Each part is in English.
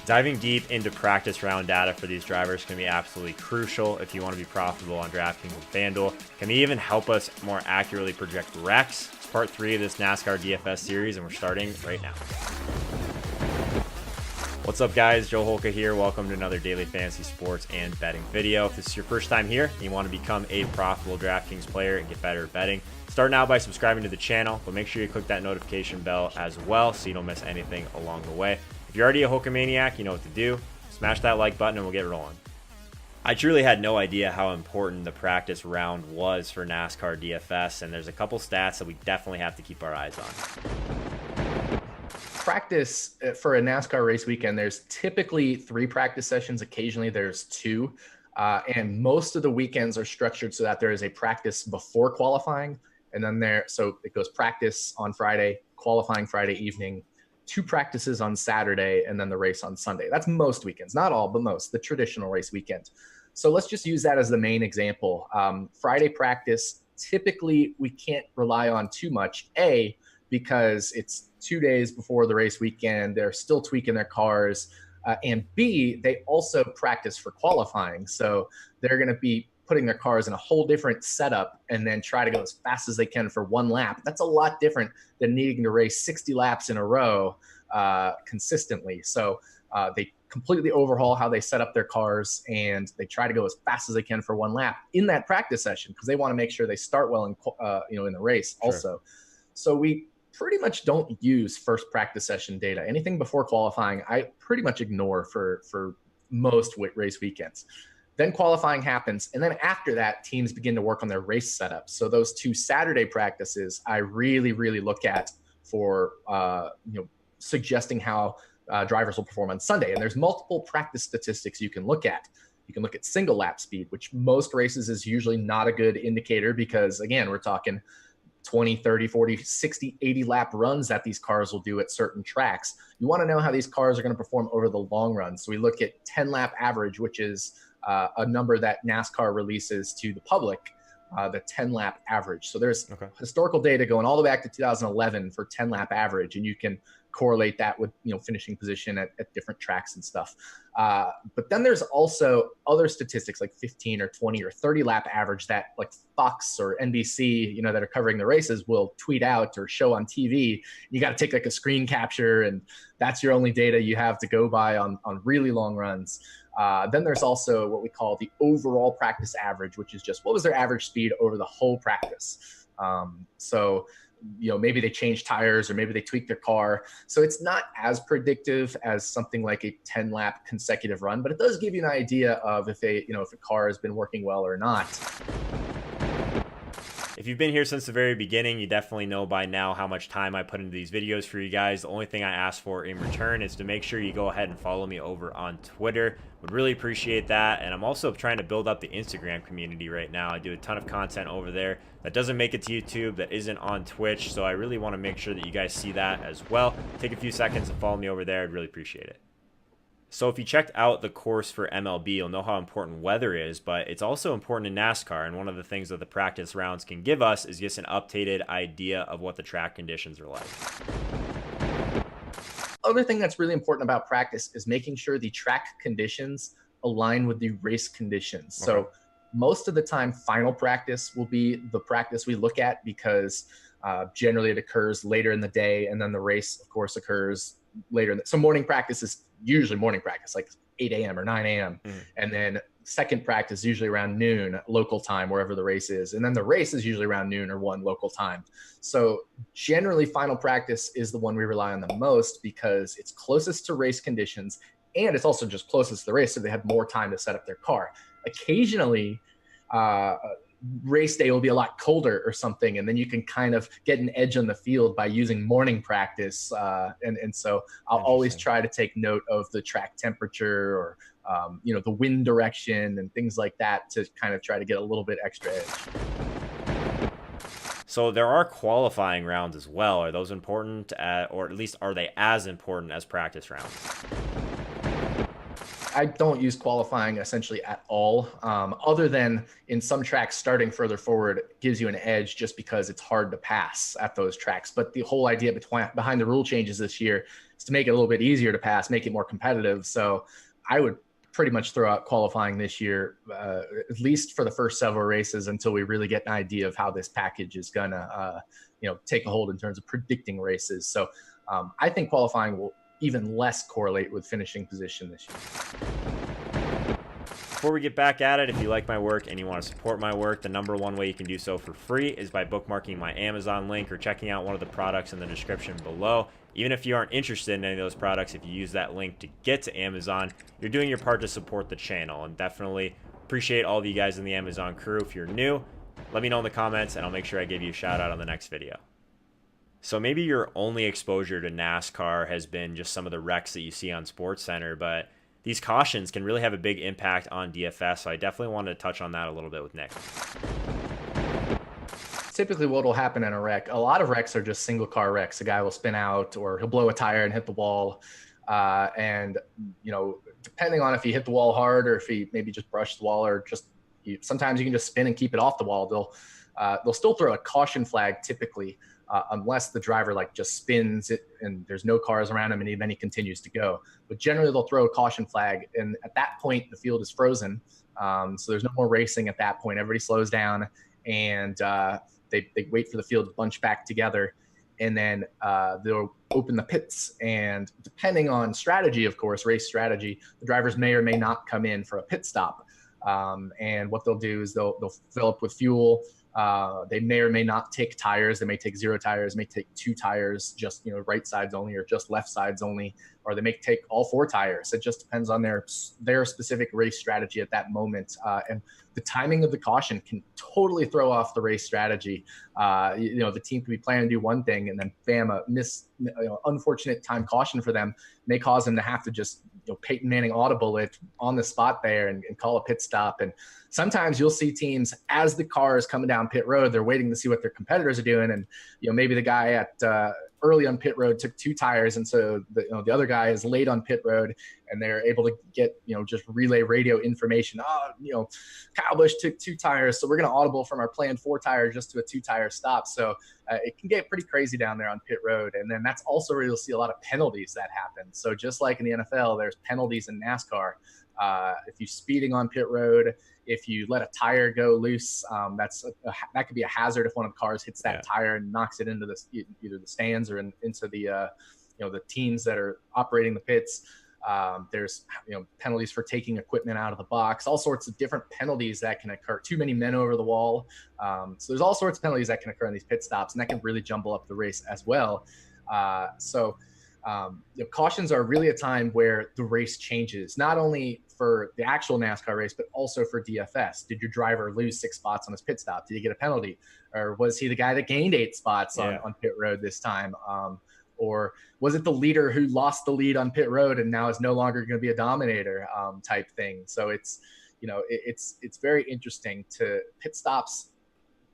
Diving deep into practice round data for these drivers can be absolutely crucial if you want to be profitable on DraftKings and FanDuel. Can even help us more accurately project wrecks. It's part 3 of this NASCAR DFS series, and we're starting right now. What's up, guys? Joe Holka here. Welcome to another daily fantasy sports and betting video. If this is your first time here and you want to become a profitable DraftKings player and get better at betting, start now by subscribing to the channel, but make sure you click that notification bell as well so you don't miss anything along the way. If you're already a Holkamaniac, you know what to do. Smash that like button and we'll get rolling. I truly had no idea how important the practice round was for NASCAR DFS, and there's a couple stats that we definitely have to keep our eyes on. Practice for a NASCAR race weekend, there's typically 3 practice sessions. Occasionally there's 2. And most of the weekends are structured so that there is a practice before qualifying. And then so it goes practice on Friday, qualifying Friday evening, 2 practices on Saturday, and then the race on Sunday. That's most weekends, not all, but most, the traditional race weekend. So let's just use that as the main example. Friday practice, typically we can't rely on too much, because it's 2 days before the race weekend. They're still tweaking their cars. And B, they also practice for qualifying. So they're going to be putting their cars in a whole different setup and then try to go as fast as they can for one lap. That's a lot different than needing to race 60 laps in a row consistently. So they completely overhaul how they set up their cars, and they try to go as fast as they can for one lap in that practice session because they want to make sure they start well in the race also. Sure. So we pretty much don't use first practice session data. Anything before qualifying, I pretty much ignore for most race weekends. Then qualifying happens, and then after that, teams begin to work on their race setup. So those 2 Saturday practices, I really, really look at for suggesting how drivers will perform on Sunday. And there's multiple practice statistics you can look at. You can look at single lap speed, which most races is usually not a good indicator because, again, we're talking 20, 30, 40, 60, 80 lap runs that these cars will do at certain tracks. You want to know how these cars are going to perform over the long run. So we look at 10 lap average, which is a number that NASCAR releases to the public, the 10 lap average. So there's historical data going all the way back to 2011 for 10 lap average, and you can correlate that with finishing position at different tracks and stuff. But then there's also other statistics like 15 or 20 or 30 lap average that like Fox or NBC, that are covering the races will tweet out or show on TV. You got to take like a screen capture, and that's your only data you have to go by on really long runs. Then there's also what we call the overall practice average, which is just what was their average speed over the whole practice. So maybe they changed tires or maybe they tweaked their car. So it's not as predictive as something like a 10 lap consecutive run, but it does give you an idea of if a car has been working well or not. If you've been here since the very beginning, you definitely know by now how much time I put into these videos for you guys. The only thing I ask for in return is to make sure you go ahead and follow me over on Twitter. Would really appreciate that. And I'm also trying to build up the Instagram community right now. I do a ton of content over there that doesn't make it to YouTube, that isn't on Twitch. So I really want to make sure that you guys see that as well. Take a few seconds and follow me over there. I'd really appreciate it. So if you checked out the course for MLB, you'll know how important weather is, but it's also important in NASCAR. And one of the things that the practice rounds can give us is just an updated idea of what the track conditions are like. Other thing that's really important about practice is making sure the track conditions align with the race conditions. So most of the time, final practice will be the practice we look at because generally it occurs later in the day, and then the race, of course, occurs later. So morning practice is usually morning practice, like 8 a.m. or 9 a.m. And then second practice usually around noon local time, wherever the race is. And then the race is usually around noon or 1 local time. So generally final practice is the one we rely on the most because it's closest to race conditions, and it's also just closest to the race, so they have more time to set up their car. Occasionally, race day will be a lot colder or something, and then you can kind of get an edge on the field by using morning practice. And so I'll always try to take note of the track temperature or the wind direction and things like that to kind of try to get a little bit extra edge. So there are qualifying rounds as well. Are those important, or at least are they as important as practice rounds? I don't use qualifying essentially at all, other than in some tracks starting further forward gives you an edge just because it's hard to pass at those tracks. But the whole idea behind the rule changes this year is to make it a little bit easier to pass, make it more competitive. So I would pretty much throw out qualifying this year, at least for the first several races, until we really get an idea of how this package is gonna, take a hold in terms of predicting races. So I think qualifying will even less correlate with finishing position this year. Before we get back at it, if you like my work and you want to support my work, the number one way you can do so for free is by bookmarking my Amazon link or checking out one of the products in the description below. Even if you aren't interested in any of those products, if you use that link to get to Amazon, you're doing your part to support the channel. And definitely appreciate all of you guys in the Amazon crew. If you're new, let me know in the comments and I'll make sure I give you a shout out on the next video. So maybe your only exposure to NASCAR has been just some of the wrecks that you see on SportsCenter, but these cautions can really have a big impact on DFS, so I definitely wanted to touch on that a little bit with Nick. Typically what will happen in a wreck, a lot of wrecks are just single car wrecks. A guy will spin out or he'll blow a tire and hit the wall. And, depending on if he hit the wall hard or if he maybe just brushed the wall or just sometimes you can just spin and keep it off the wall. They'll still throw a caution flag typically, unless the driver just spins it and there's no cars around him and then he continues to go. But generally they'll throw a caution flag, and at that point the field is frozen. So there's no more racing at that point. Everybody slows down and they wait for the field to bunch back together, and then they'll open the pits. And depending on strategy, of course, race strategy, the drivers may or may not come in for a pit stop. And what they'll do is they'll fill up with fuel. They may or may not take tires. They may take 0 tires, may take 2 tires, just, right sides only or just left sides only, or they may take all 4 tires. It just depends on their specific race strategy at that moment. And the timing of the caution can totally throw off the race strategy. The team could be planning to do one thing and then bam, unfortunate time caution for them may cause them to have to just, Peyton Manning audible it on the spot there and call a pit stop. And sometimes you'll see teams, as the car is coming down pit road, they're waiting to see what their competitors are doing. And, maybe the guy at early on pit road took 2 tires. And so the other guy is late on pit road and they're able to get, just relay radio information. Kyle Busch took 2 tires. So we're going to audible from our planned 4 tires just to a 2 tire stop. So it can get pretty crazy down there on pit road. And then that's also where you'll see a lot of penalties that happen. So just like in the NFL, there's penalties in NASCAR. If you're speeding on pit road, if you let a tire go loose, that could be a hazard if one of the cars hits that tire and knocks it into either the stands or into the the teams that are operating the pits. There's penalties for taking equipment out of the box, all sorts of different penalties that can occur. Too many men over the wall. So there's all sorts of penalties that can occur in these pit stops, and that can really jumble up the race as well. Cautions are really a time where the race changes, not only for the actual NASCAR race, but also for DFS. Did your driver lose 6 spots on his pit stop? Did he get a penalty? Or was he the guy that gained 8 spots on pit road this time? Or was it the leader who lost the lead on pit road and now is no longer going to be a dominator type thing? So it's very interesting. Pit stops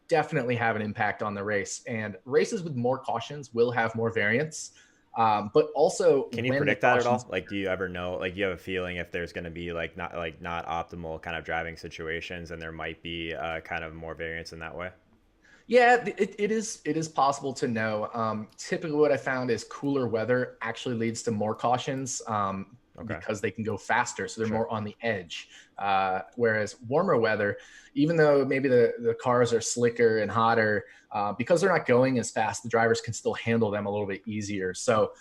definitely have an impact on the race, and races with more cautions will have more variance. But also, can you predict that at all? Do you ever know, you have a feeling if there's going to be not optimal kind of driving situations, and there might be kind of more variance in that way? Yeah, it is possible to know. Typically what I found is cooler weather actually leads to more cautions because they can go faster. So they're more on the edge. Whereas warmer weather, even though maybe the cars are slicker and hotter, because they're not going as fast, the drivers can still handle them a little bit easier. So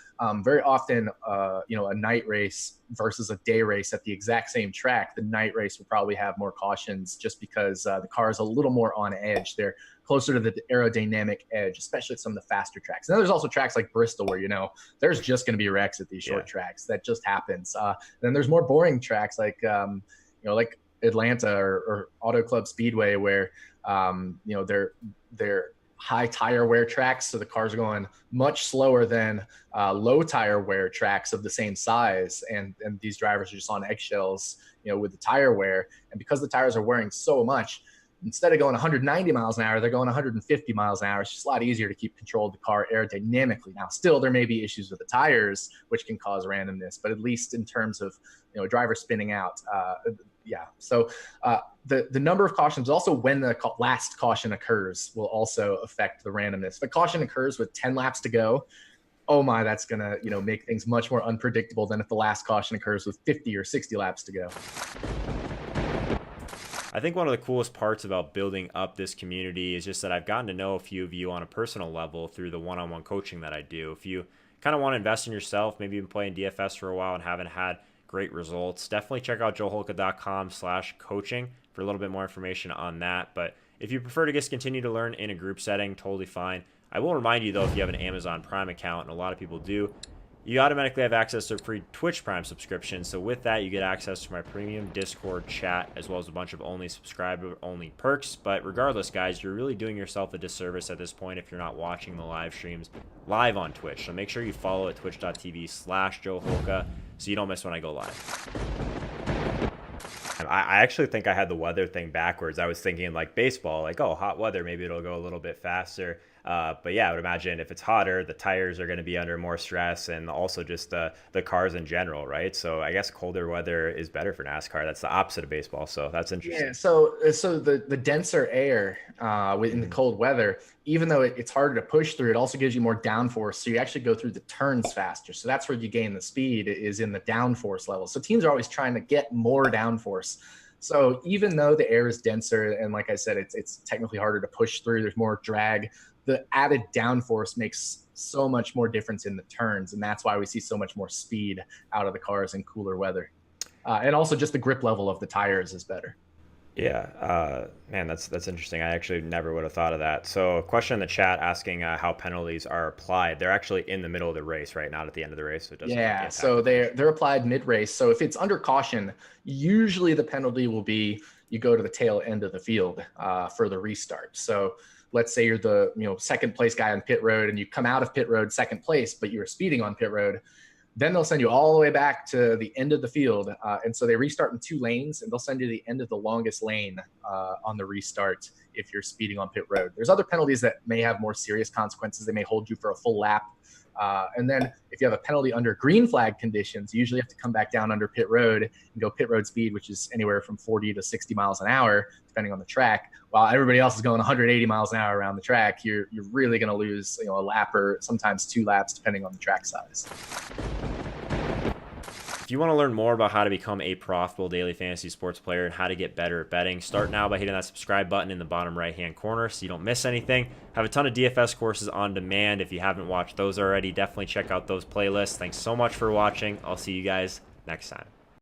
very often, a night race versus a day race at the exact same track, the night race will probably have more cautions just because the car is a little more on edge. They're closer to the aerodynamic edge, especially at some of the faster tracks. And then there's also tracks like Bristol where, there's just going to be wrecks at these short tracks. That just happens. Then there's more boring tracks like Atlanta or Auto Club Speedway where, they're high tire wear tracks. So the cars are going much slower than low tire wear tracks of the same size. And these drivers are just on eggshells, with the tire wear. And because the tires are wearing so much, instead of going 190 miles an hour, they're going 150 miles an hour. It's just a lot easier to keep control of the car aerodynamically. Now, still, there may be issues with the tires, which can cause randomness, but at least in terms of, a driver spinning out, So the number of cautions, also when the last caution occurs, will also affect the randomness. If a caution occurs with 10 laps to go, oh my, that's gonna, make things much more unpredictable than if the last caution occurs with 50 or 60 laps to go. I think one of the coolest parts about building up this community is just that I've gotten to know a few of you on a personal level through the one-on-one coaching that I do. If you kind of want to invest in yourself, maybe you've been playing DFS for a while and haven't had great results, definitely check out joeholka.com/coaching for a little bit more information on that. But if you prefer to just continue to learn in a group setting, totally fine. I will remind you, though, if you have an Amazon Prime account, and a lot of people do, you automatically have access to a free Twitch Prime subscription. So with that, you get access to my premium Discord chat, as well as a bunch of only subscriber-only perks. But regardless, guys, you're really doing yourself a disservice at this point if you're not watching the live streams live on Twitch. So make sure you follow at twitch.tv/JoeHolka so you don't miss when I go live. I actually think I had the weather thing backwards. I was thinking like baseball, like, oh, hot weather, maybe it'll go a little bit faster. But yeah, I would imagine if it's hotter, the tires are going to be under more stress, and also just the cars in general, right? So I guess colder weather is better for NASCAR. That's the opposite of baseball. So that's interesting. Yeah. So the denser air in the cold weather, even though it's harder to push through, it also gives you more downforce. So you actually go through the turns faster. So that's where you gain the speed, is in the downforce level. So teams are always trying to get more downforce. So even though the air is denser, and like I said, it's technically harder to push through, there's more drag, the added downforce makes so much more difference in the turns. And that's why we see so much more speed out of the cars in cooler weather. And also just the grip level of the tires is better. Yeah, man, that's interesting. I actually never would have thought of that. So a question in the chat asking how penalties are applied. They're actually in the middle of the race, right? Not at the end of the race. So it doesn't so they're applied mid-race. So if it's under caution, usually the penalty will be you go to the tail end of the field for the restart. So let's say you're the second place guy on pit road and you come out of pit road second place, but you were speeding on pit road. Then they'll send you all the way back to the end of the field. And so they restart in 2 lanes, and they'll send you to the end of the longest lane on the restart if you're speeding on pit road. There's other penalties that may have more serious consequences. They may hold you for a full lap. And then if you have a penalty under green flag conditions, you usually have to come back down under pit road and go pit road speed, which is anywhere from 40 to 60 miles an hour, depending on the track. While everybody else is going 180 miles an hour around the track, you're really going to lose a lap or sometimes 2 laps, depending on the track size. If you want to learn more about how to become a profitable daily fantasy sports player and how to get better at betting, start now by hitting that subscribe button in the bottom right-hand corner so you don't miss anything. Have a ton of DFS courses on demand. If you haven't watched those already, definitely check out those playlists. Thanks so much for watching. I'll see you guys next time.